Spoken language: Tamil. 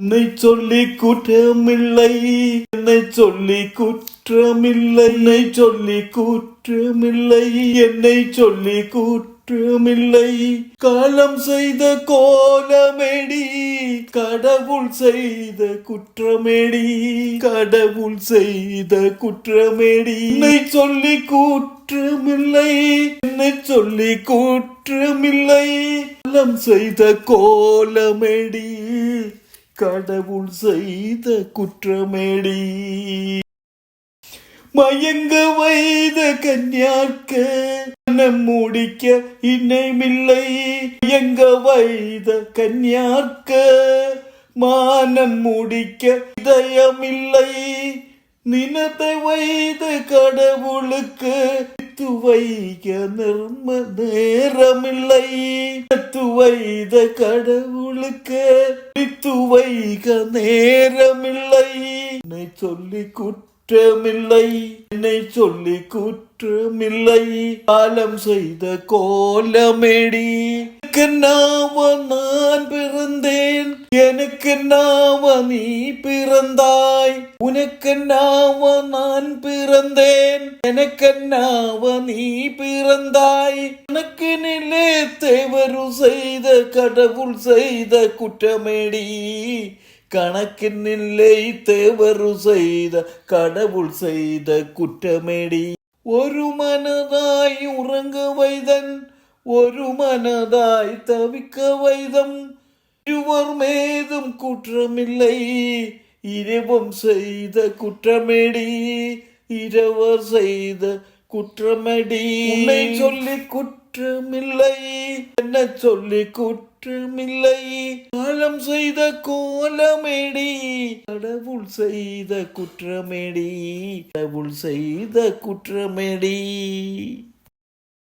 என்னை சொல்லி குற்றமில்லை, என்னை சொல்லி குற்றமில்லை, என்னை சொல்லி குற்றமில்லை, என்னை சொல்லி குற்றமில்லை. காலம் செய்த கோலமேடி, கடவுள் செய்த குற்றமேடி, கடவுள் செய்த குற்றமேடி. என்னை சொல்லி குற்றமில்லை, என்னை சொல்லி குற்றமில்லை. காலம் செய்த கோலமேடி, கடவுள் செய்த குற்றமேடி. மயங்க வைத கன்யாக்க மனம் முடிக்க இணைமில்லை, மயங்க வைத கன்யாக்க மானம் முடிக்க இதயமில்லை. நினத்தை வைத கடவுளுக்கு வைக நிர்ம நேரமில்லை, வைத கடவுளுக்கு வைக நேரமில்லை. என்னை சொல்லி குற்றமில்லை, என்னை சொல்லி குற்றமில்லை. காலம் செய்த கோலமேடி, நான் பிறந்தேன், எனக்கு நாம நீ பிறந்தாய். உனக்கு நாம நான் பிறந்தேன், எனக்கு நாம நீ பிறந்தாய். எனக்கு நிலே தேவரு செய்த கடவுள் செய்த குற்றமேடி, கணக்கினில்லை தேவரு செய்த கடவுள் செய்த குற்றமேடி. ஒரு மனதாய் உறங்க வைதன், ஒரு மனதாய் தவிக்க வைதம். இருவர் மேதும் குற்றமில்லை, இரவும் செய்த குற்றமேடி, இரவர் செய்த குற்றமேடி. உன்னை சொல்லி குற்றமில்லை, என்ன சொல்லி குற்றமில்லை. காலம் செய்த கோலமேடி, கடவுள் செய்த குற்றமேடி, கடவுள் செய்த குற்றமேடி.